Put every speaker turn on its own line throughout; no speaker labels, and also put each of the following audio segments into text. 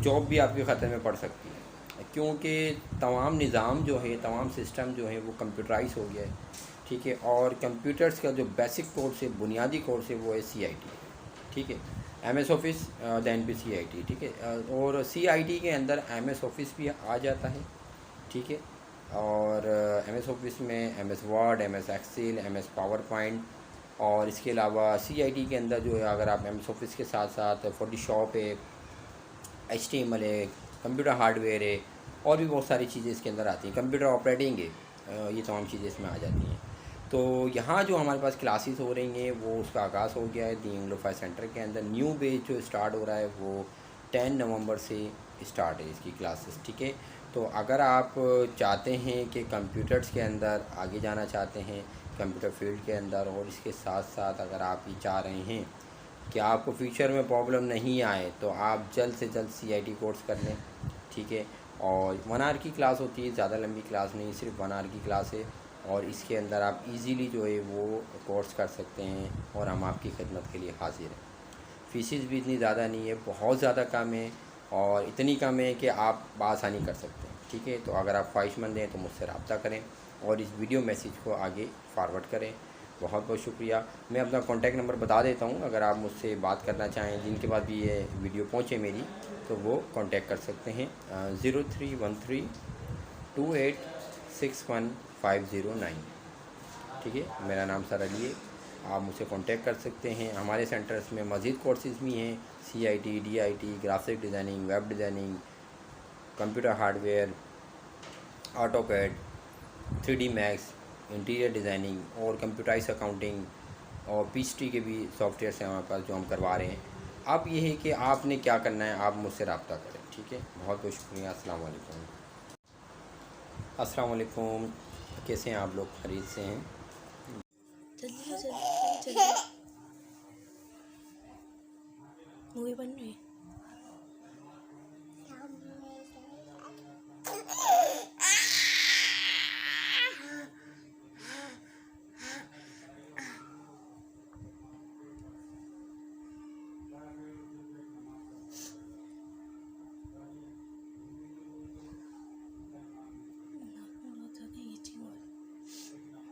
Job भी आपके ख़तरे में पड़ सकती है, क्योंकि तमाम निज़ाम जो है, तमाम सिस्टम जो है वो कंप्यूटराइज हो गया है, ठीक है। और कंप्यूटर्स का जो बेसिक कोर्स है, बुनियादी कोर्स है, वो है CIT, ठीक है। MS ऑफ़िस दैन भी CIT, ठीक है। और CIT के अंदर MS ऑफ़िस भी आ जाता है, ठीक है। और MS ऑफ़िस में MS word, MS Excel, MS PowerPoint, और इसके अलावा CIT के अंदर जो है, अगर आप MS ऑफ़िस के साथ साथ फ़ोटोशॉप है, HTML है, कंप्यूटर हार्डवेयर है, और भी बहुत सारी चीज़ें इसके अंदर आती हैं, कंप्यूटर ऑपरेटिंग है, ये तमाम चीज़ें इसमें आ जाती हैं। तो यहाँ जो हमारे पास क्लासेस हो रही हैं वो उसका आगाज़ हो गया है दी इंग्लोफाई सेंटर के अंदर। न्यू बैच जो स्टार्ट हो रहा है वो 10 नवंबर से स्टार्ट है इसकी क्लासेस, ठीक है। तो अगर आप चाहते हैं कि कंप्यूटर्स के अंदर आगे जाना चाहते हैं, कंप्यूटर फील्ड के अंदर, और इसके साथ साथ अगर आप ये चाह रहे हैं कि आपको फ्यूचर में प्रॉब्लम नहीं आए, तो आप जल्द से जल्द CIT कोर्स कर लें, ठीक है। और 1 आवर की क्लास होती है, ज़्यादा लंबी क्लास नहीं, सिर्फ 1 आवर की क्लास है, और इसके अंदर आप इजीली जो है वो कोर्स कर सकते हैं, और हम आपकी खिदमत के लिए हाजिर हैं। फ़ीसेस भी इतनी ज़्यादा नहीं है, बहुत ज़्यादा कम है, और इतनी कम है कि आप बआसानी कर सकते हैं, ठीक है। तो अगर आप ख्वाहिशमंद हैं तो मुझसे रब्ता करें और इस वीडियो मैसेज को आगे फॉरवर्ड करें। बहुत बहुत शुक्रिया। मैं अपना कॉन्टैक्ट नंबर बता देता हूँ, अगर आप मुझसे बात करना चाहें, जिनके पास भी ये वीडियो पहुँचे मेरी, तो वो कांटेक्ट कर सकते हैं 03132861 ठीक है। मेरा नाम सर अली है, आप मुझसे कांटेक्ट कर सकते हैं। हमारे सेंटर्स में मज़ीद कोर्सेज़ भी हैं, CIT, DIT, graphic designing, web designing, computer hardware, AutoCAD, 3D max, interior designing, और कंप्यूटराइज अकाउंटिंग, और PhD के भी सॉफ्टवेयर हैं हमारे पास जो हम करवा रहे हैं। अब ये है कि आपने क्या करना है, आप मुझसे रब्ता करें, ठीक है। बहुत बहुत शुक्रिया। अस्सलाम वालेकुम। अस्सलाम वालेकुम, कैसे हैं आप लोग? खैरियत से हैं?
जल्दी जल्दी जल्दी मूवी बन रही है।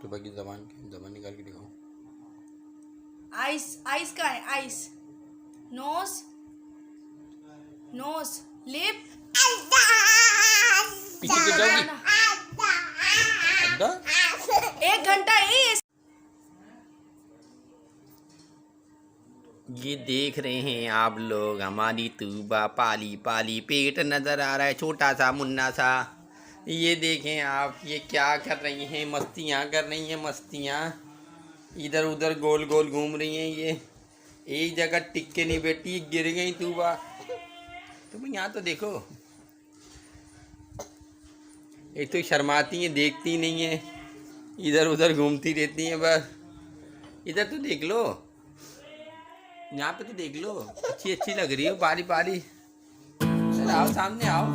तो बाकी ज़बान निकाल के दिखाओ।
आइस आइस का है, आइस, नोज, नोज, लिप,
पीछे गिर जाओगी। अड्डा
1 घंटा ही।
ये देख रहे हैं आप लोग, हमारी तूबा पाली पाली पेट नज़र आ रहा है, छोटा सा मुन्ना सा। ये देखें आप, ये क्या कर रही हैं, मस्तियाँ कर रही हैं, मस्तियाँ इधर उधर गोल गोल घूम रही हैं। ये एक जगह टिक के नहीं बैठी, गिर गई तूबा। तुम यहाँ तो देखो, एक तो शर्माती हैं, देखती नहीं है, इधर उधर घूमती रहती हैं बस। इधर तो देख लो, यहाँ पे तो देख लो, अच्छी अच्छी लग रही हो बारी बारी। चल आओ, सामने आओ।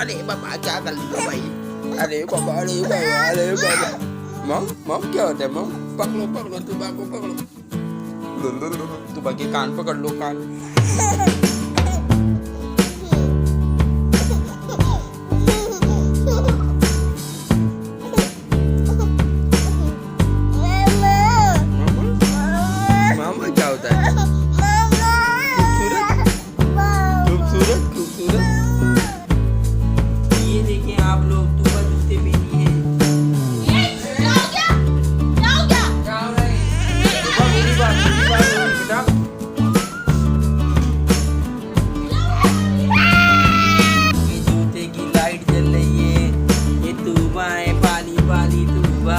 अरे बाबा क्या कर लो भाई, अरे बाबा, अरे बाबा, अरे बाबा। मम मम क्या होता है मम? पकड़ो पकड़ो तुबा को, पकड़ो तुबा के कान पकड़ लो, कान। मामा क्या होता है? खूबसूरत खूबसूरत खूबसूरत। ये देखें आप लोग, तुबा जूते पहनी है। क्या हो रहा है? तुबा मेरी बात बेटा। ये जूते की लाइट जल रही है, ये तुबा है, पाली पाली तुबा।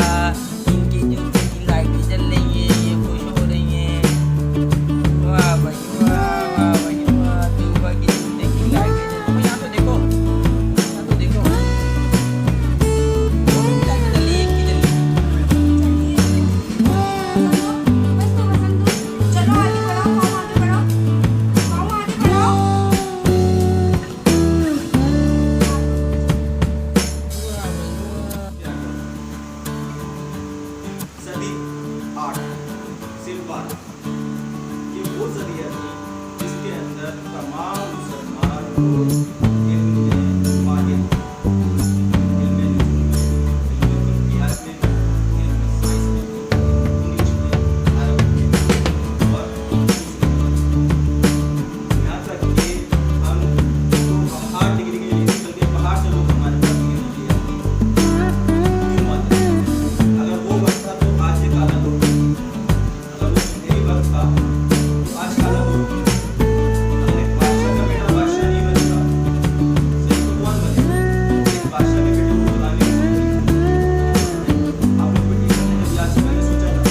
इनके जूते की लाइट जल रही है, ये खुश हो रही है। वाह भाई वाह, वाह भाई वाह, तुबा की जूते की लाइट जल रही है। यहाँ तो देखो, यहाँ तो देखो, दोनों की लाइट जल रही है, एक की जल रही
चलो आगे बढ़ो, पाँव आगे बढ़ो, पाँव आगे बढ़ो।
जमात ये वो जरिया थी जिसके अंदर तमाम मुसलमान लोग इल्म में माहिर थे। इल्म में, इल्म फिलकियात में, इल्म साइंस में, इंग्लिश में, अरब में और यहाँ तक कि हम 8 डिग्री के लिए नहीं बल्कि बाहर से लोग हमारे पास डिग्री लिए आते हैं। क्यों आते हैं? अगर वो वक्त था तो आज ये काला दौर था। अगर वो यही वक्त था तो आज काला दौर था। अगर एक बादशाह का बेटा बादशाह नहीं बनता सही तो कौन बनेगा? एक बादशाह के बेटे को गुलामी नहीं बनती। आप लोग भी टीचर ने जब याद से मैंने सोचा था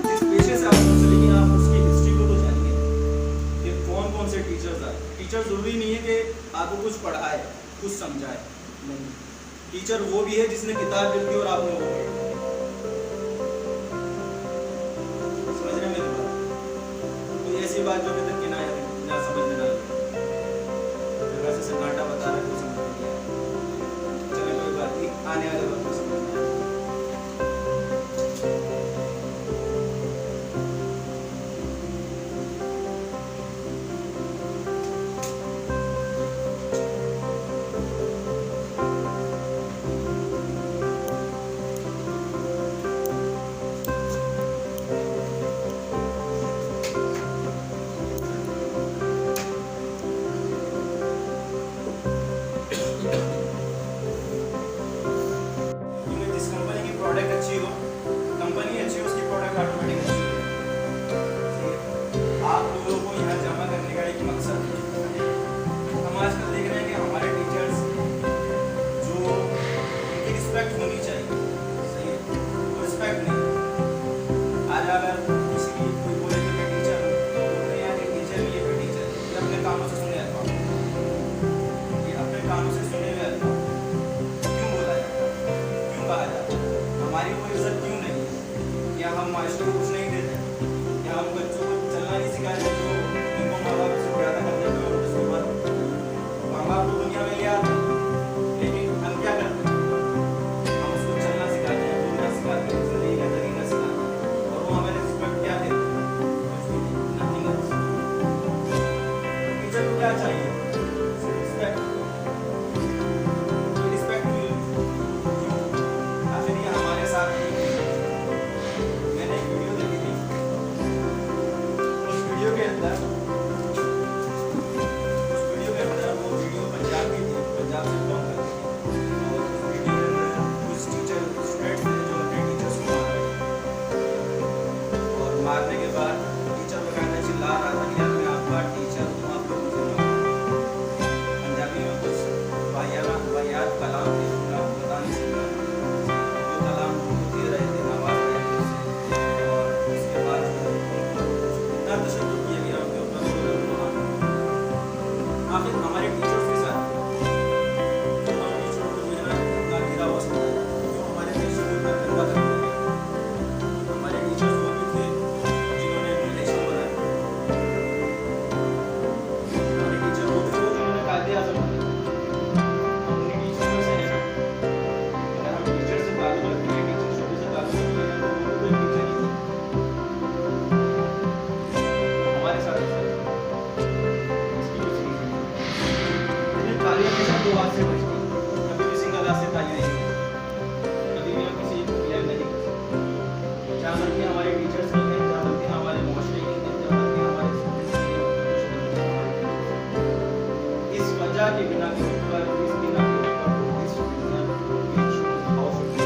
जिस पेशे से आप सोच लेकिन आप उसकी हिस्ट्री को तो जानिए कि कौन कौन से टीचर्स आए। टीचर जरूरी नहीं है कि आपको कुछ पढ़ाए कुछ समझाए, नहीं। टीचर वो भी है जिसने किताब लिख दी और आपने वो पढ़ी। समझ रहे हैं मेरी बात? कोई ऐसी बात जो कि तक किनाया है ना समझ में ना लगे। वैसे सन्नाटा बता रहे तो समझ में नहीं आया। चलो कोई बात नहीं, आने वाले वक्त में समझ में आएगा। क्योंकि जिस कंपनी की प्रोडक्ट अच्छी हो, कंपनी अच्छी हो, उसकी प्रोडक्ट ऑटोमेटिक अच्छी हो। आप लोगों को यहाँ जमा करने का एक मकसद है। हम आजकल देख रहे हैं कि हमारे टीचर्स जो उनकी रिस्पेक्ट होनी चाहिए, सही है, वो रिस्पेक्ट नहीं। आज अगर किसी की कोई बोले कि मैं टीचर हूँ, तो बोलते हैं यार ये टीचर नहीं है, कोई टीचर है। ये अपने कानों से सुने आता हूँ, ये अपने कानों से सुने हुए आता हूँ। क्यों बोला जाता है? क्यों कहा जाता है? हमारी कोई इज्जत क्यों नहीं है? या हम मास्टर को कुछ नहीं देते? या हम बच्चों को चलना नहीं सिखाते जो इनको माँ बाप से पैदा कर देते हैं और उसके बाद माँ बाप को दुनिया में ले आते हैं, लेकिन हम क्या करते हैं? हम उसको चलना सिखाते हैं, बोलना सिखाते हैं, जिंदगी का तरीका सिखाते हैं और वो हमें रिस्पेक्ट क्या देते हैं? Nothing else. टीचर को क्या चाहिए? रिस्पेक्ट। रिस्पेक्ट क्यों? आखिर ये हमारे साथ नहीं है। मैंने एक वीडियो देखी थी, उस वीडियो के अंदर वो वीडियो पंजाब की थी, पंजाब से बिलोंग करती थी। और उस वीडियो के अंदर कुछ टीचर स्टूडेंट्स थे जो अपने टीचर्स को मार रहे थे और मारने के बाद टीचर बकायदा चिल्ला रहा था कि यार मैं आपका टीचर हूँ, आप लोग मुझे मारो। पंजाबी में कुछ वाहियात कलाम थे, उनका पता नहीं सकता। वो कलाम उनको दे रहे थे, आवाज़ दे रहे थे उससे। और उसके बाद जो है उनको इतना तशद्दुद किया गया उनके ऊपर जो है उनको आखिर हमारे टीचर्स के साथ जो हम टीचरों को जो है ना इतना गिरा हुआ समझा जाता है, जो हमारे देश के ऊपर गंदा कर दिया गया। हमारे टीचर्स वो भी थे जिन्होंने इलेक्शन बनाए। हमारे टीचर वो भी थे जिन्होंने कायदे आज़म बनाए। हम उन्हीं टीचरों से हैं ना। अगर हम टीचर से ताल्लुक़ रखते हैं, टीचर शोबे से ताल्लुक़ रखते हैं, तो वो भी कोई टीचर ही थे। हमारे साथ ऐसा है। इसकी कुछ रीज़न है। लेकिन ताली हमेशा दो हाथ से बजती है, कभी भी सिंगल हाथ से ताली नहीं बजती। कभी भी हम किसी को ब्लेम नहीं कर सकते। जहाँ तक कि हमारे टीचर्स नहीं हैं, जहाँ तक कि हमारे मुआशरे नहीं हैं, जहाँ तक कि हमारे स्टूडेंट्स नहीं हैं, कुछ नहीं है हमारे टीचर्स। इस वजह के बिना के ऊपर, इस बिना के ऊपर, इस रीज़न के इश्यूज हाउ शुड बी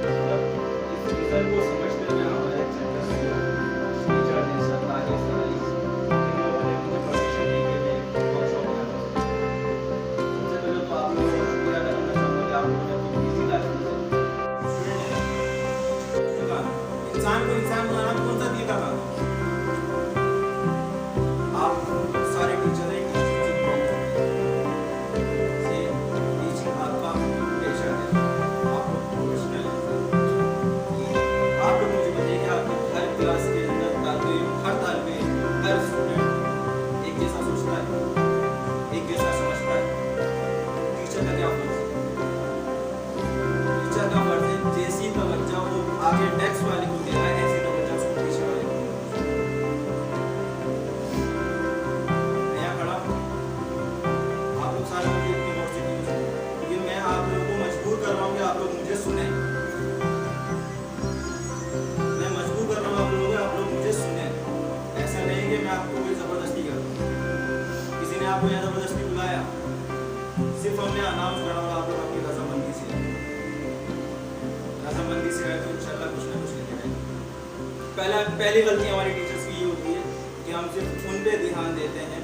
मतलब इस रीज़न को समझते हुए हमारे सेंटर से टीचर ने सरकार ने सराइज इन लोगों ने मुझे परमिशन दी कि मैं वर्कशॉप में आ सकता हूँ। सबसे पहले तो आप लोगों को शुक्रिया अदा करना चाहूँगा कि आप लोगों ने अपनी बिजी लाइफ में इंसान को इंसान बनाना कौन सा दिया था? आप सारे टीचर हैं, टीचिंग आपका पेशा है, आप लोग प्रोफेशनल हैं। आप लोग मुझे बताइए कि आप लोग हर क्लास के अंदर हर तालिबे हर स्टूडेंट एक जैसा सोचता है, एक जैसा समझता है। टीचर का क्या फर्ज है? टीचर का फर्ज है जैसी तवज्जो वो आगे एक्स वाले को दे रहा है, ऐसे तो बच्चा उसको पीछे वाले को दे रहा है। मैं यहाँ खड़ा हूँ, आप लोग सारे मुझे इतनी गौर से क्यों सुन, क्योंकि मैं आप लोगों को मजबूर कर रहा हूँ कि आप लोग मुझे सुने। मैं मजबूर कर रहा हूँ आप लोग मुझे सुने। ऐसा नहीं कि मैं आपको कोई जबरदस्ती कर रहा हूँ, किसी ने आपको यहाँ जबरदस्ती बुलाया, सिर्फ हमने अनाउंस करा और आप लोग अपनी रजामंदी से आए तो इंशाल्लाह कुछ ना कुछ लेके जाएंगे। पहली गलती हमारी टीचर्स की ये होती है कि हम सिर्फ उन पे ध्यान देते हैं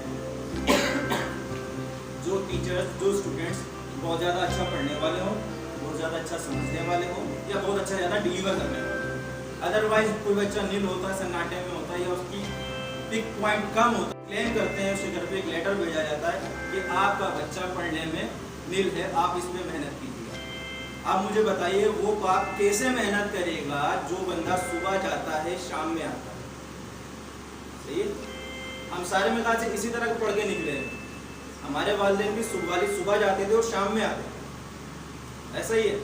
जो टीचर्स, जो स्टूडेंट्स बहुत ज़्यादा अच्छा पढ़ने वाले हों, बहुत ज़्यादा अच्छा समझने वाले हों, या बहुत अच्छा ज़्यादा डिलीवर करने वाले हों। अदरवाइज कोई बच्चा नील होता है, सन्नाटे में होता है, या उसकी पिक पॉइंट कम होता है, क्लेम करते हैं, उसके घर पे एक लेटर भेजा जाता है कि आपका बच्चा पढ़ने में नील है, आप इसमें मेहनत कीजिए। आप मुझे बताइए वो बाप कैसे मेहनत करेगा जो बंदा सुबह जाता है शाम में आता है? सही है? हम सारे मिला से इसी तरह पढ़ के निकले हैं। हमारे वालिदैन भी सुबह जाते थे और शाम में आते थे, ऐसा ही है।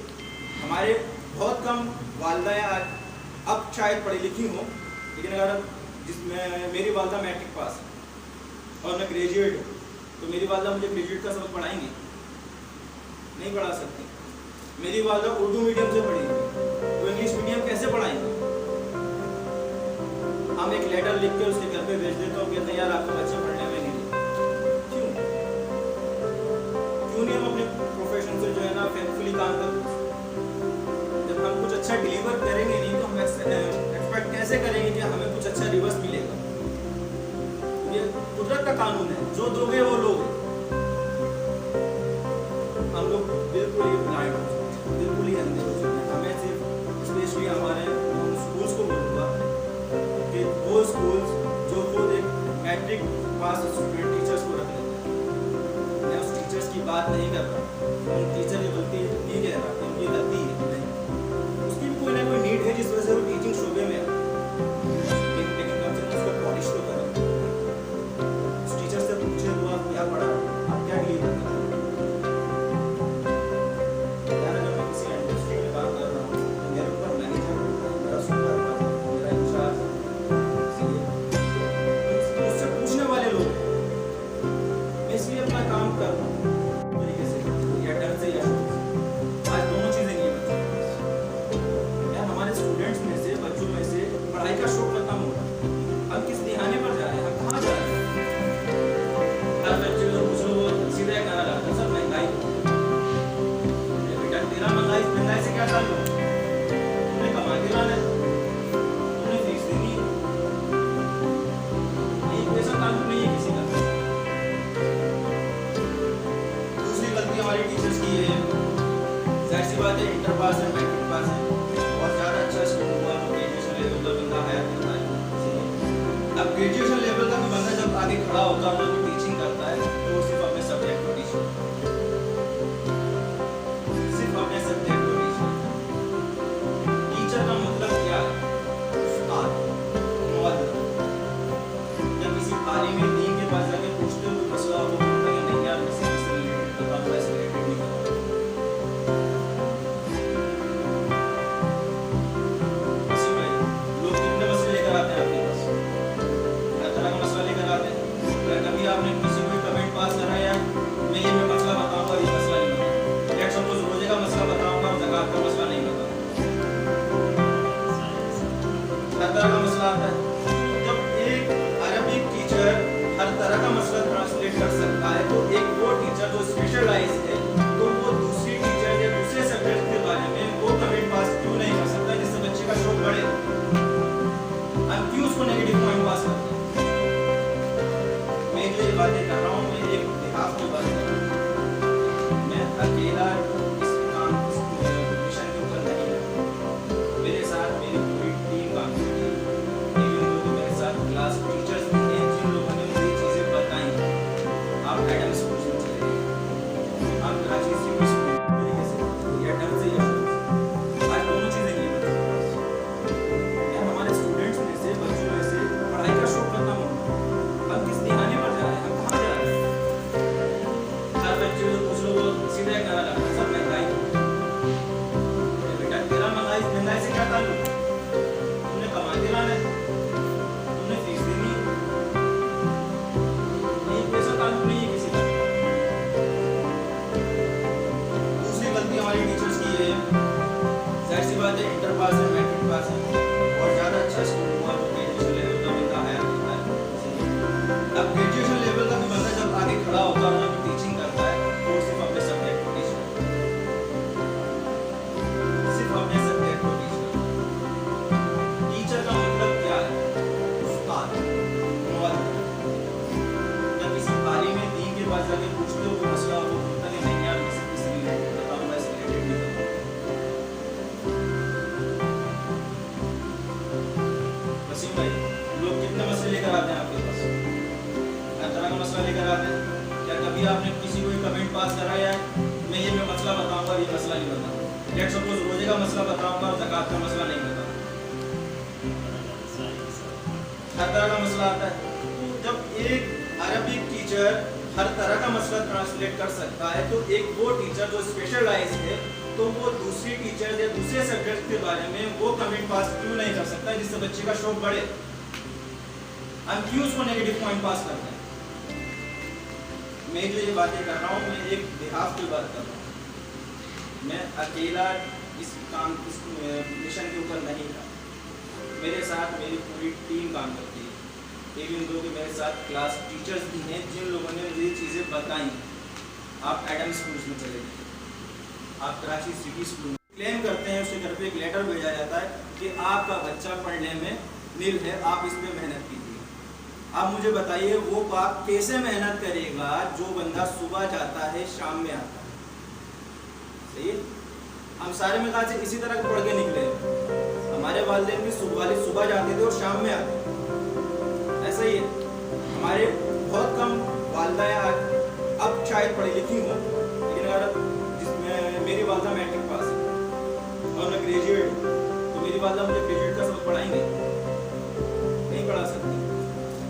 हमारे बहुत कम वालदा या अब शायद पढ़ी लिखी हो, लेकिन अगर जिसमें मेरी वालदा मैट्रिक पास है और मैं ग्रेजुएट हूँ, तो मेरी वालदा मुझे ग्रेजुएट का सबक पढ़ाएंगी? नहीं पढ़ा सकती। मेरी वालदा उर्दू मीडियम से पढ़ी, तो इंग्लिश मीडियम कैसे पढ़ाएंगे? हम एक लेटर लिख के उसके घर पे भेज देते हो, कहते हैं यार आपका बच्चा पढ़ने में नहीं है। क्यों नहीं हम अपने प्रोफेशन से जो है ना फेथफुली काम करते? जब हम कुछ अच्छा डिलीवर करेंगे नहीं तो हम एक्सपेक्ट कैसे करेंगे कि हमें कुछ अच्छा रिवर्स मिलेगा? ये कुदरत का कानून है, जो दोगे वो लोगे। हम लोग बिल्कुल ही ब्लाइंड हो चुके हैं, बिल्कुल ही अंधे हो चुके हैं। हमें सिर्फ स्पेशली हमारे स्कूल्स को बोलूँगा कि वो स्कूल्स जो खुद एक मैट्रिक पास स्टूडेंट टीचर्स को रख लेते हैं, मैं उस टीचर्स की बात नहीं कर रहा, उन टीचर की गलती नहीं कह रहा, उनकी गलती है नहीं, उसकी भी कोई ना कोई नीड है जिस वजह से वो टीचिंग शोबे में है, लेकिन कम से कम उसको पॉलिश तो करें। उस टीचर से पूछे वो आप क्या पढ़ा, आप क्या डिलीवर कर रहे हैं? यार अगर मैं किसी इंडस्ट्री में काम कर रहा हूँ तो मेरे ऊपर मैनेजर होता है, मेरा सुपरवाइजर, मेरा इंचार्ज, मुझसे पूछने वाले लोग, मैं इसलिए अपना काम कर रहा हूँ तरीके से, या डर से या शौक से। आज दोनों चीज़ें नहीं है बच्चों के पास। यार हमारे स्टूडेंट्स में से, बच्चों में से पढ़ाई का शौक खत्म हो रहा है। हम किस दिहाने पर जा रहे हैं, हम कहाँ जा रहे हैं? हर बच्चे को पूछ लो, वो सीधा एक नारा लगाता है, सर महंगाई। बेटा तेरा महंगाई से क्या ताल्लुक? तुमने कमा के लाना है, तुमने फीस देनी है, ये ऐसा ताल्लुक नहीं है किसी का। दूसरी गलती हमारी टीचर्स की है, जाहिर सी बात है इंटर पास है, मैट्रिक पास है, बहुत ज़्यादा अच्छा स्कूल हुआ, ग्रेजुएशन लेवल का बंदा हायर करता है। अब ग्रेजुएशन लेवल का भी बंदा जब आगे खड़ा होता है, वो टीचिंग करता है, तो वो सिर्फ अपने सब्जेक्ट को टीच करता है, सिर्फ अपने सब्जेक्ट को टीच करता है। टीचर का मतलब क्या है? उस्ताद, मौलवी। जब किसी तालीमी दीन के पास जाके पूछते हो कोई मसला हो, वो बोलता है नहीं यार किसी से रिलेटेड बता दो, ऐसे रिलेटेड नहीं करता। किसी भाई लोग कितने मसले लेकर आते हैं आपके पास, हर तरह का मसला लेकर आते हैं। अगर कभी जाहिर सी बात है इंटर पास है, मैट्रिक पास है और ज़्यादा अच्छा स्कूल हुआ तो ग्रेजुएशन लेवल का बंदा हायर होता है। अब ग्रेजुएशन लेवल का भी बंदा जब आगे खड़ा होता है, जब टीचिंग करता है तो वो सिर्फ अपने सब्जेक्ट को टीच करता है, सिर्फ अपने सब्जेक्ट को टीच करता है। टीचर का मतलब क्या है? उस्ताद, मौलवी। जब किसी आलिम दीन के पास जाके पूछते हो कोई मसला हो तो बोलता है नहीं यार मैं सिर्फ इससे रिलेटेड बताऊँ, मैं इससे रिलेटेड नहीं बताऊँ। वसीम भाई, लोग कितने मसले लेकर आते हैं आपके पास? हर तरह का मसला लेकर आते हैं। क्या कभी आपने किसी को कमेंट पास कराया है मैं ये मसला बताऊंगा और ये मसला नहीं बताऊंगा? लेट्स सपोज रोजे का मसला बताऊंगा और ज़कात का मसला नहीं बताऊंगा। हर तरह का मसला आता है। जब एक अरबिक टीचर हर तरह का मसला ट्रांसलेट कर सकता है तो एक वो टीचर जो स्पेशलाइज है तो वो दूसरी टीचर या दूसरे सब्जेक्ट के बारे में वो कमेंट पास क्यों नहीं कर सकता जिससे बच्चे का शौक बढ़े? हम क्यों उसको नेगेटिव पॉइंट पास करते हैं? मैं जो ये बातें कर रहा हूँ मैं एक बिहाफ की बात कर रहा हूँ। मैं अकेला इस मिशन के ऊपर नहीं था, मेरे साथ मेरी पूरी टीम काम करती है। इवन दो कि मेरे साथ क्लास टीचर्स भी हैं जिन लोगों ने मुझे ये चीज़ें बताई। आप एडम स्कूल्स में चले गए, आप कराची सिटी स्कूल में क्लेम करते हैं, उसके घर पे एक लेटर भेजा जाता है कि आपका बच्चा पढ़ने में नील है, आप इस पर मेहनत कीजिए। आप मुझे बताइए वो बाप कैसे मेहनत करेगा जो बंदा सुबह जाता है शाम में आता है? सही है? हम सारे मिला से इसी तरह पढ़ के निकले। हमारे वालिदैन भी सुबह जाते थे और शाम में आते थे, ऐसा ही है। हमारे बहुत कम वालदा अब शायद पढ़ी लिखी हूँ, लेकिन अगर जिसमें मेरी वालदा मैट्रिक पास है और मैं ग्रेजुएट हूँ तो मेरी वालदा मुझे ग्रेजुएट का सबक पढ़ाएंगे? नहीं पढ़ा सकती।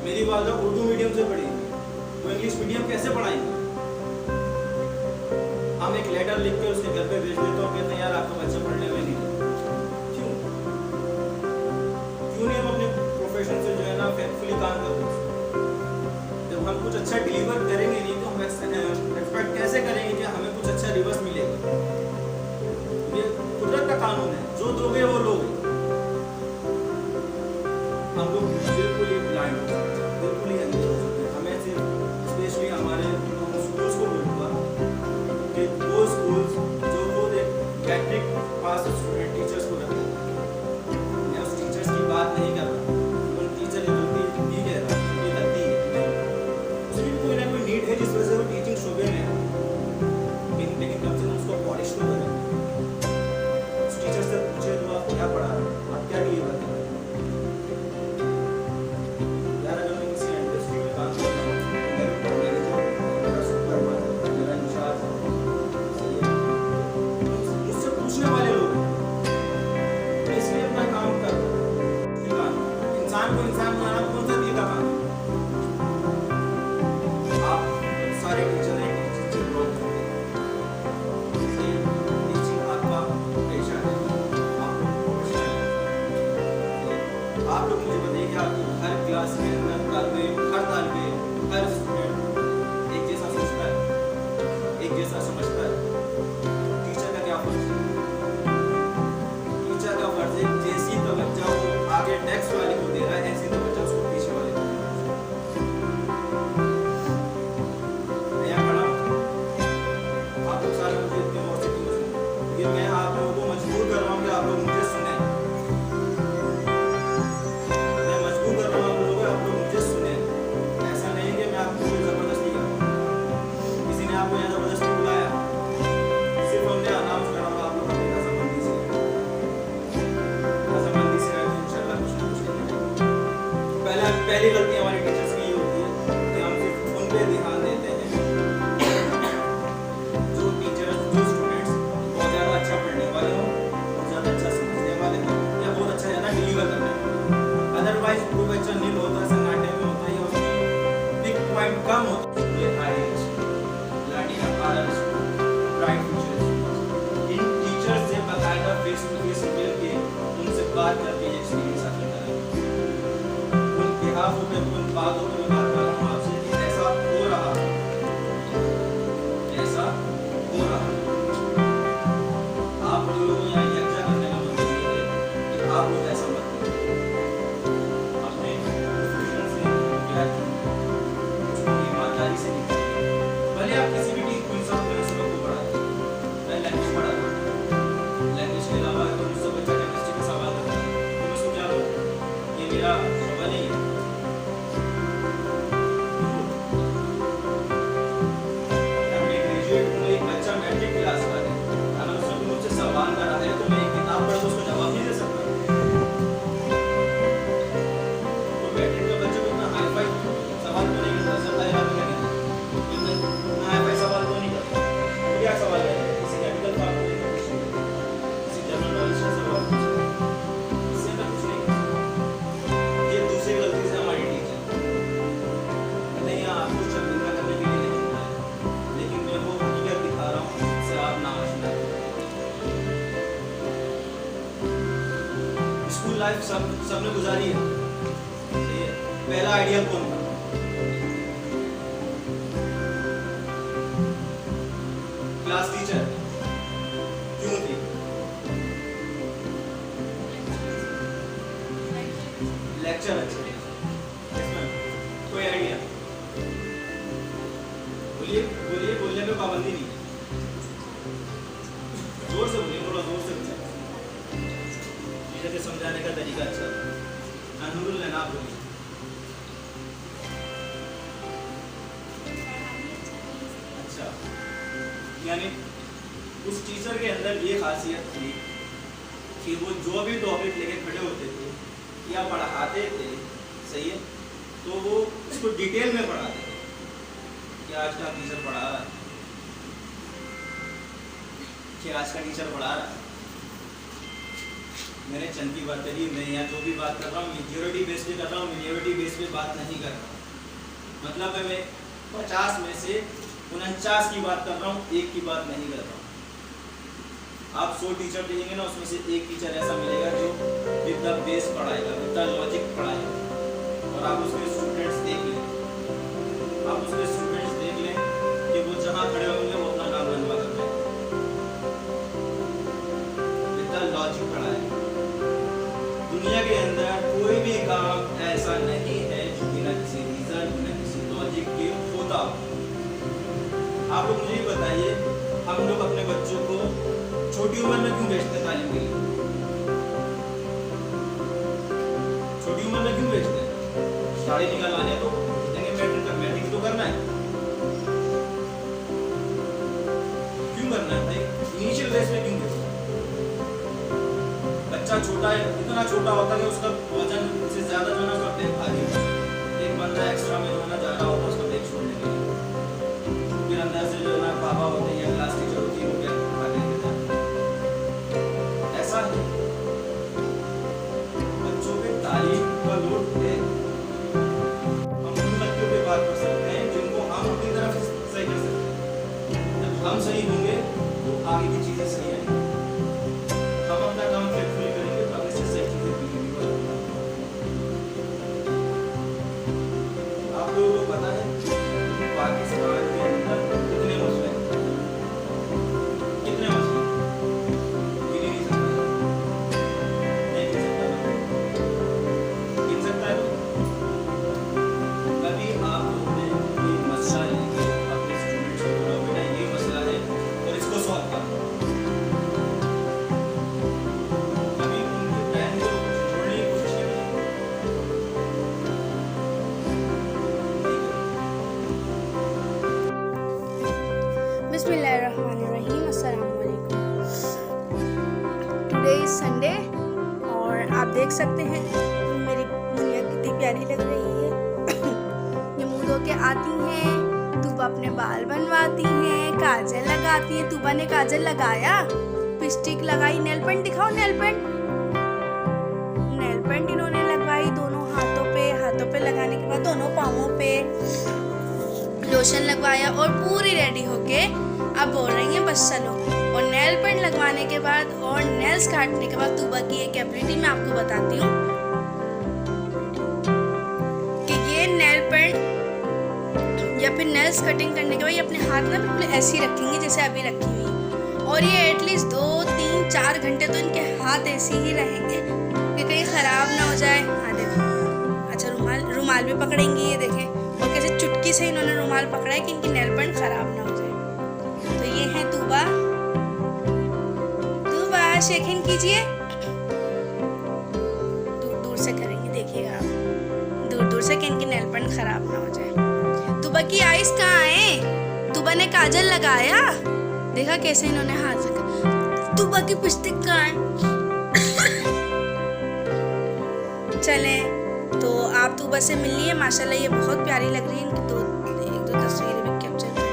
मेरी वालदा उर्दू मीडियम से पढ़ी तो इंग्लिश मीडियम कैसे पढ़ाएंगे? हम एक लेटर लिख के उसके घर पे भेज देते हो, कहते हैं यार आपका बच्चा पढ़ने में नहीं। क्यों नहीं हम अपने प्रोफेशन से जो है ना फेथफुली काम करते हैं? जब हम कुछ अच्छा डिलीवर करेंगे नहीं तो हम एक्सपेक्ट कैसे करेंगे कि हमें कुछ अच्छा रिवर्स मिलेगा? ये कुदरत का कानून है, जो दोगे वो लोगे। हम लोग बिल्कुल ही ब्लाइंड हो सकते हैं, बिल्कुल ही अंधे हो सकते हैं। हमें सिर्फ स्पेशली हमारे स्कूल्स को बोलूँगा कि वो स्कूल्स जो खुद एक मैट्रिक पास स्टूडेंट टीचर्स को रखते हैं, मैं उस टीचर्स की बात नहीं कर रहा, उन टीचर की गलती नहीं कह रहा, ये गलती है। उसमें कोई ना कोई नीड है जिस वजह से वो टीचिंग शोबे में है, लेकिन कम से कम उसको पॉलिश तो करें। उस टीचर से पूछे तो आप क्या पढ़ा रहे हैं, आप क्या डिलीवर कर रहे हैं? यार अगर मैं किसी इंडस्ट्री में काम कर रहा हूँ, मेरे मैनेजर, मेरा सुपरवाइजर, मेरा इंचार्ज है, मुझसे पूछने वाले लोग हैं, मैं इसलिए अपना काम कर रहा हूँ। स्कूल लाइफ सबने गुजारी है। सही है। पहला आइडियल कौन था? Class teacher. क्यों थी? लेक्चर अच्छे। कोई आइडिया? बोलिए बोलिए, बोलने पे पाबंदी नहीं है। जोर से बोलिए, थोड़ा जोर से बोलिए। टीचर के समझाने का तरीका अच्छा है। नूरुल ने ना बोली। अच्छा, यानी उस टीचर के अंदर ये खासियत थी कि वो जो भी टॉपिक लेके खड़े होते थे या पढ़ाते थे, सही है, तो वो उसको डिटेल में पढ़ाते थे कि आज का टीचर पढ़ा रहा है, कि आज का टीचर पढ़ा रहा है। मैंने चंद की बात करी, मैं यहाँ जो भी बात कर रहा हूँ मेजॉरिटी बेस पे कर रहा हूँ, मिनिमलिटी बेस पे बात नहीं कर रहा। मतलब है मैं 50 में से 49 की बात कर रहा हूँ, एक की बात नहीं कर रहा हूँ। आप 100 टीचर देखेंगे ना, उसमें से एक टीचर ऐसा मिलेगा जो विद द बेस पढ़ाएगा, विद द लॉजिक पढ़ाएगा। और आप उसके स्टूडेंट्स देख लें, आप उसके स्टूडेंट्स देख लें कि वो जहाँ खड़े होंगे वो अपना नाम बनवा कर जाएंगे। विद द लॉजिक पढ़ाएगा। दुनिया के अंदर कोई भी काम ऐसा नहीं है जो बिना किसी रीजन, बिना किसी लॉजिक के होता। आप लोग मुझे बताइए, हम लोग अपने बच्चों को छोटी उम्र में क्यों भेजते हैं तालीम के लिए? छोटी उम्र में क्यों भेजते हैं? साड़ी निकालने तो देंगे, मैट्रिक तो करना है। क्यों करना है भाई? इनिशियल फेज में क्यों भेजते हैं? बच्चा छोटा है, इतना छोटा होता है कि उसका वजन से ज्यादा जो है ना उसका बैग भारी होता है। एक बंदा एक्स्ट्रा में जो है ना जा रहा होता है उसका बैग छोड़ने के लिए, फिर अंदर से जो है ना पापा होते हैं या क्लास टीचर होती है वो क्या आगे देता है। ऐसा है बच्चों पे तालीम का लोड है। हम उन बच्चों पे बात कर सकते हैं जिनको हम अपनी तरफ से सही कर सकते हैं। जब हम सही होंगे तो आगे की चीजें सही आएंगी। हम अपना काम फेयरफुली करेंगे तो आगे से सही चीजें मिलेंगी। आप लोगों को पता है पाकिस्तान के अंदर कितने मसले हैं? कितने मसले? गिन नहीं सकता। नहीं गिन सकता। गिन सकता है तो कभी आप लोगों ने कोई मसला लेके अपने स्टूडेंट्स को बोला बेटा ये मसला है और इसको सॉल्व करो। कभी उनके प्लान को छोड़ने की कोशिश नहीं की?
बिस्मिल्लाहिर्रहमानिर्रहीम, अस्सलाम वालेकुम। टुडे इज संडे और आप देख सकते हैं मेरी मुनिया कितनी प्यारी लग रही है। ये मुंह धो के आती हैं, तूबा अपने बाल बनवाती हैं, काजल लगाती है। तूबा ने काजल लगाया, लिपस्टिक लगाई, नेल पेंट दिखाओ। नेल पेंट इन्होंने लगवाई दोनों हाथों पे लगाने के बाद दोनों पाँवों पे लोशन लगवाया और पूरी रेडी होके अब बोल रही हैं बस चलो। और नेल पेंट लगवाने के बाद और नेल्स काटने के बाद तूबा की एक एबिलिटी मैं आपको बताती हूँ कि ये नेल पेंट या फिर नेल्स कटिंग करने के बाद ये अपने हाथ ना बिल्कुल ऐसे ही रखेंगी जैसे अभी रखी हुई, और ये एटलीस्ट 2, 3, 4 घंटे तो इनके हाथ ऐसे ही रहेंगे कि कहीं ख़राब ना हो जाए। हाँ देखो, अच्छा रुमाल भी पकड़ेंगी, ये देखें, और कैसे चुटकी से इन्होंने रुमाल पकड़ा है कि इनकी नेल पेंट ख़राब ना हो जाए। तो ये है तूबा। शेक हैंड कीजिए। दूर से करेंगे, देखिएगा आप, दूर से कि इनकी नेल पेंट खराब ना हो जाए। तूबा की आईज कहाँ है? तूबा ने काजल लगाया, देखा कैसे इन्होंने हाथ रखा। तूबा की लिपस्टिक कहाँ है? चले तो आप तूबा से मिलिए, माशाल्लाह ये बहुत प्यारी लग रही है। इनकी एक दो तस्वीरें भी कैप्चर कर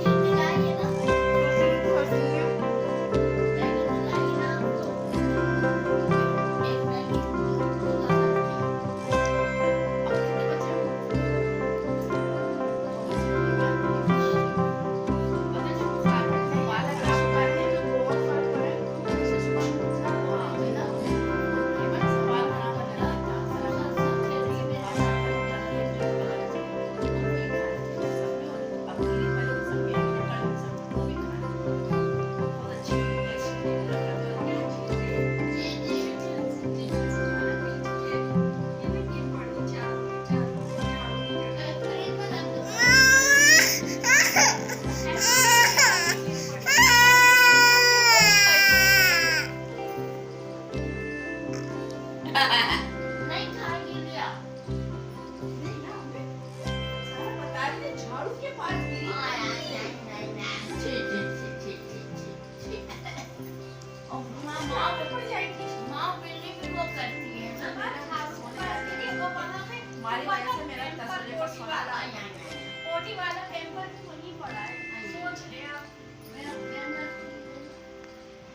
और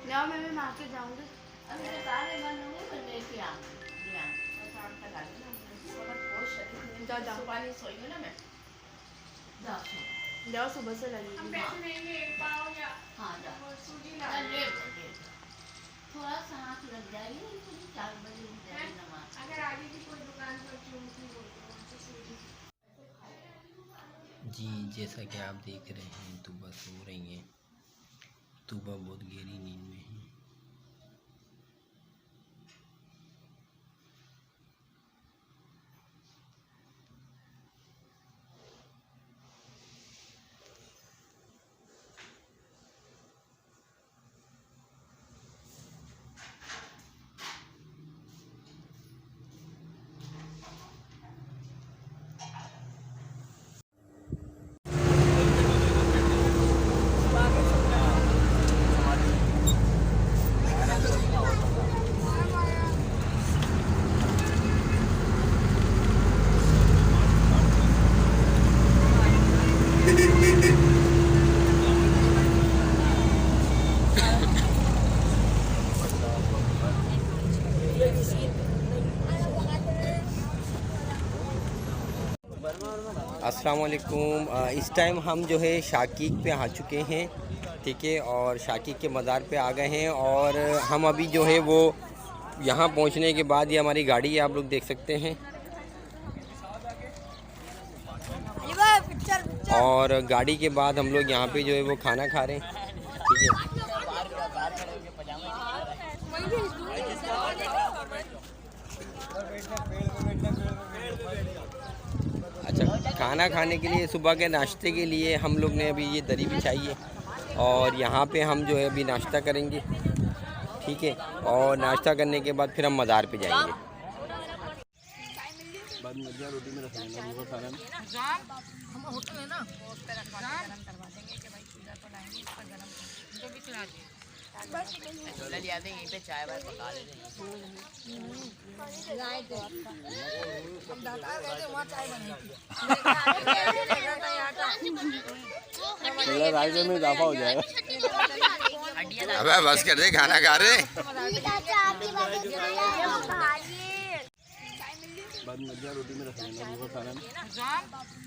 जाओ मैं भी नहा के जाऊंगी। जाओ जाओ जाओ सुबह से लगेगी।
थोड़ा सा हाथ लग जाएगी 4 बजे नमाज। अगर आगे की कोई दुकान पर
जी जैसा कि आप देख रहे हैं तूबा सो रही हैं। तूबा बहुत गहरी नींद में है। अस्सलाम वालेकुम। इस टाइम हम जो है शाकीक पे आ चुके हैं, ठीक है, और शाकीक के मज़ार पे आ गए हैं। और हम अभी जो है वो यहाँ पहुँचने के बाद ये हमारी गाड़ी है, आप लोग देख सकते हैं। और गाड़ी के बाद हम लोग यहाँ पे जो है वो खाना खा रहे हैं, ठीक है। अच्छा, खाना खाने के लिए सुबह के नाश्ते के लिए हम लोग ने अभी ये दरी बिछाई है और यहाँ पे हम जो है अभी नाश्ता करेंगे, ठीक है। और नाश्ता करने के बाद फिर हम मज़ार पे जाएंगे।
होटल है ना, उस पे रखवा के गरम करवा देंगे कि भाई पूजा तो लाएंगे, इस पर गरम जो भी खिला दें। छोला लिया दें, यहीं पे चाय वाय पका लेंगे। हम दातार गए थे, वहाँ चाय बनी थी।
छोला राइस में इजाफा हो जाएगा।
अबे बस कर दे, खाना खा रहे।
बाद में रोटी में रख लेना वो खाना में।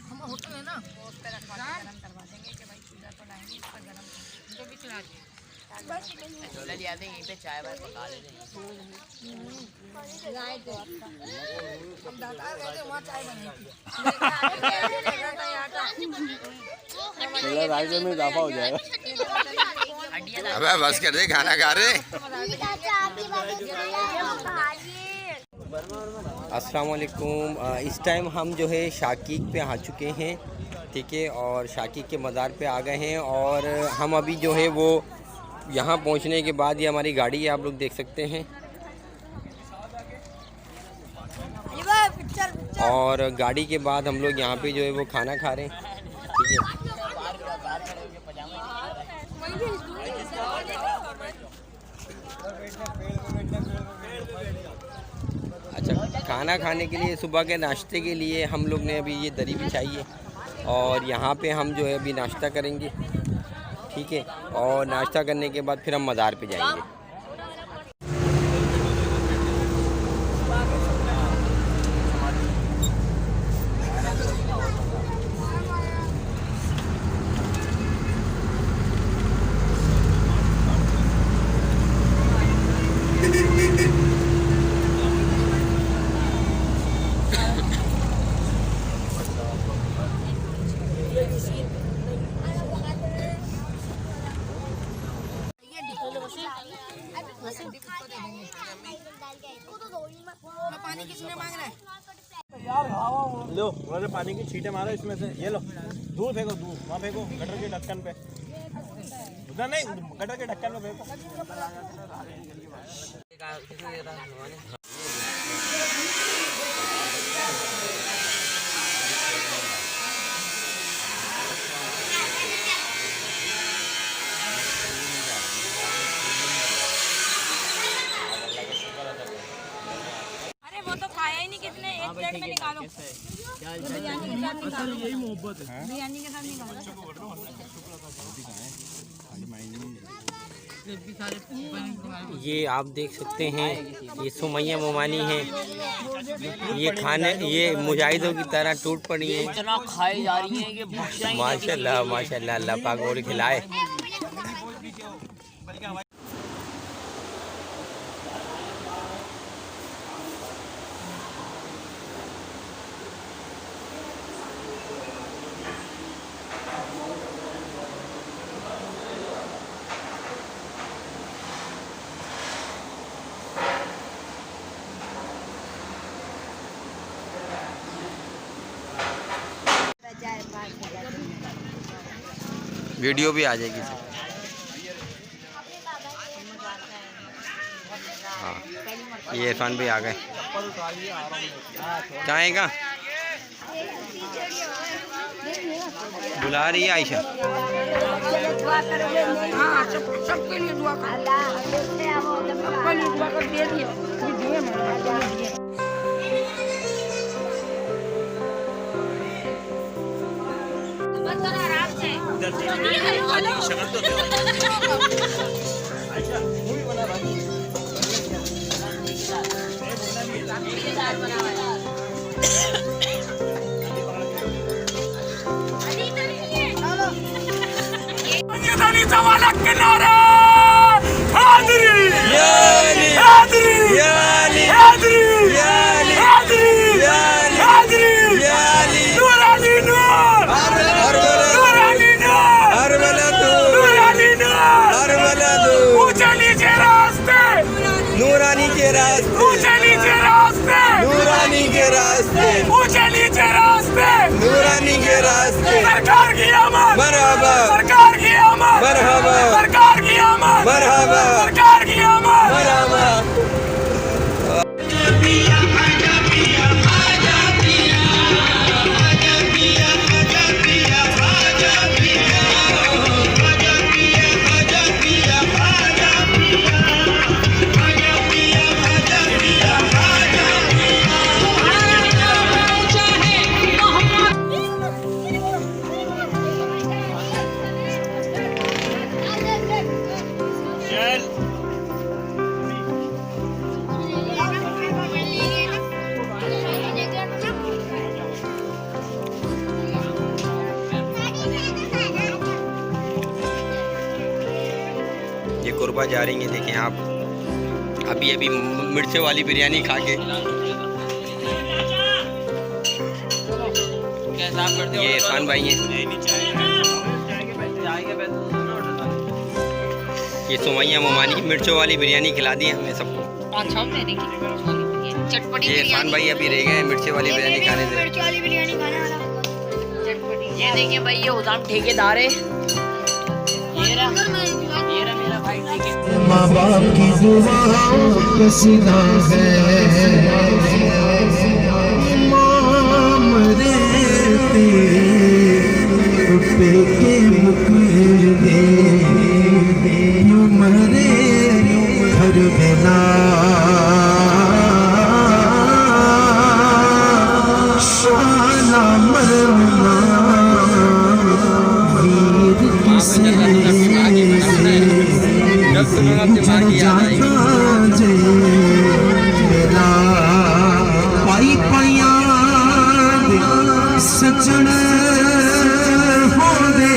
हम होटल है ना, उस पे रखवा के गरम करवा देंगे कि भाई पूजा तो लाएंगे, इस पर गरम जो भी खिला दें। छोला लिया दें, यहीं पे चाय वाय पका लेंगे। हम दातार गए थे, वहाँ चाय बनी थी।
छोला राइस में इजाफा हो जाएगा।
अबे बस कर दे, खाना खा रहे। अस्सलाम वालेकुम। इस टाइम हम जो है शाकीक पे आ चुके हैं, ठीक है, और शाकीक के मज़ार पे आ गए हैं। और हम अभी जो है वो यहाँ पहुँचने के बाद ये हमारी गाड़ी है, आप लोग देख सकते हैं। और गाड़ी के बाद हम लोग यहाँ पे जो है वो खाना खा रहे हैं, ठीक है। अच्छा, खाना खाने के लिए सुबह के नाश्ते के लिए हम लोग ने अभी ये दरी बिछाई है और यहाँ पे हम जो है अभी नाश्ता करेंगे, ठीक है। और नाश्ता करने के बाद फिर हम मज़ार पे जाएंगे।
पानी किसने मांग रहा है?
लो थोड़ा सा पानी की छींटे मारो इसमें से। ये लो दूध फेंको, दूध वहाँ फेंको गटर के ढक्कन पे। उधर नहीं, गटर के ढक्कन पे फेंको। यही मोहब्बत है।
बिरयानी के साथ नहीं खाऊंगा।
ये आप देख सकते हैं, ये सुमैया मोमानी है। ये खाने, ये मुजाहिदों की तरह टूट पड़ी है।
इतना खाई जा रही है कि
माशाल्लाह माशाल्लाह, अल्लाह पाक और खिलाए। वीडियो भी आ जाएगी सर। हाँ, ये इरफान भी आ गए। कहाँ है कहाँ बुला रही है आयशा।
सबके लिए दुआ कर, सबके लिए दुआ कर दे दिए।
नूरानी के रास्ते, नूरानी के रास्ते, नूरानी के रास्ते।
सरकार की आमद,
मरहबा,
सरकार की आमद,
मरहबा,
सरकार की आमद,
मरहबा,
सरकार की आमद।
मरहबा। ये कुर्बा जा रही है, देखें आप। अभी अभी मिर्चों वाली बिरयानी खा के। ये इरफान भाई हैं, ये सुमैया मोमानी मिर्चों वाली बिरयानी खिला दी हमें सबको।
अच्छा मैंने की चटपटी
ये इरफान भाई अभी रह गए मिर्ची वाली बिरयानी खाने से।
ये देखिए भाई, ये उदाम ठेकेदार है। ये रहा मेरा भाई ठेकेदार।
माँ बाप की दुआओं का सीधा है, माँ मरे पे के मुकदे यूं मरे हर बेला। शाला मरना वीर किसे मेरा पाई पाया सजन हो दे,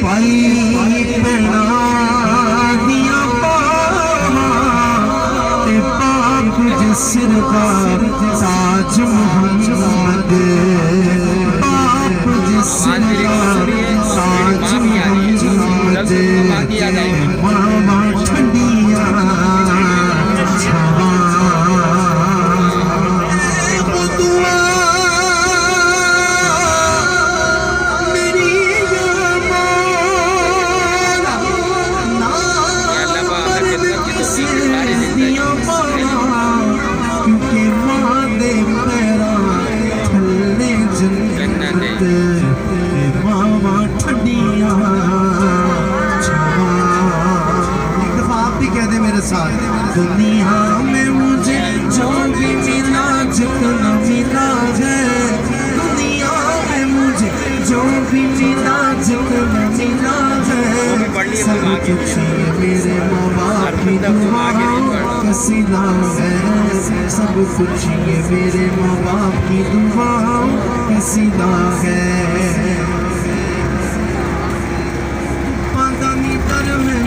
पाई पैना दिया पावा ते पाक जिसर का ताज मोहम्मद, पाक जिसर का ताज मोहम्मद। मामा ठंडिया छावा दुआ कुछ ये मेरे माँ बाप की दुआओं का सिला है, सब कुछ ये मेरे माँ बाप की दुआओं का सिला है। पादानी पर मैं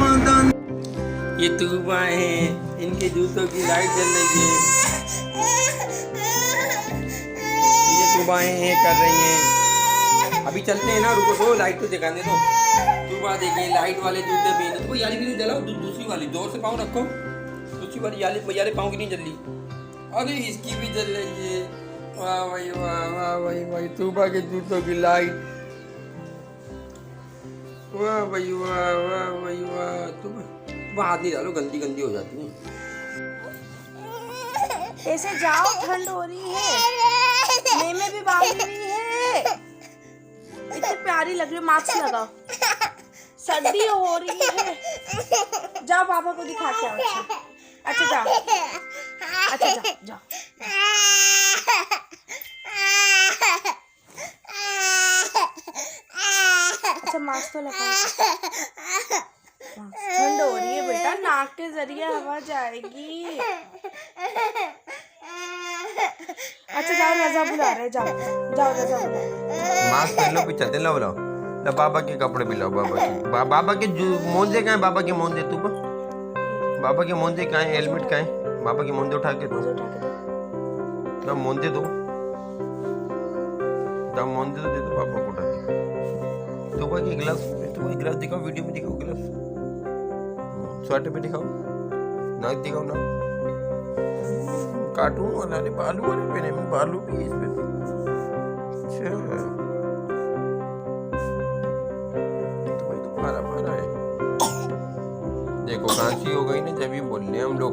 पादानी
ये तूबा हैं, इनके जूतों की लाइट जल रही है। ये तूबाएं हैं कर रही हैं। अभी चलते हैं ना, रुको तो लाइट तो दिखाने दो। तूबा देखिए लाइट वाले जूते पहने, तो याली भी नहीं जलाओ, दूसरी वाली जोर से पाँव रखो। दूसरी वाली याली पाँव की नहीं जल रही। अरे इसकी भी जल रही है। वाह भाई वाह, वाह भाई भाई, तूबा के जूतों की लाइट। वाह भाई वाह, वाह भाई वाह। तूबा हाथ नहीं डालो, गंदी गंदी हो जाती है।
ऐसे जाओ, ठंड हो रही है, में भी बांध रही है, इतनी प्यारी लग रही है। मास्क लगाओ, सर्दी हो रही है। जाओ पापा को दिखा के आओ। अच्छा जाओ, अच्छा जाओ जाओ। अच्छा मास्क तो लगाओ, ठंड हो रही है बेटा, नाक के जरिए हवा जाएगी। अच्छा जाओ, रजा बुला रहे, जाओ जाओ रजा बुला।
मास्क पहन लो, पीछे लाओ लाओ ला, बाबा के कपड़े भी लाओ। बाबा के मोजे कहाँ है? बाबा के मोजे तू बाबा के मोजे कहाँ है? हेलमेट कहाँ है? बाबा के मोजे उठा के दो, मोजे दो, मोजे दे दो पापा को उठा के। तूबा के गिलास, तूबा गिलास दिखाओ, वीडियो में दिखाओ गिलास, स्वेटर पे दिखाओ, नाक दिखाओ ना। कार्टून वाला, अरे बालू वाले पहने में, बालू भी है इसमें तो। अच्छा तो भाई तो मारा है। देखो खांसी हो गई ना, जब ही बोल रहे हैं हम लोग।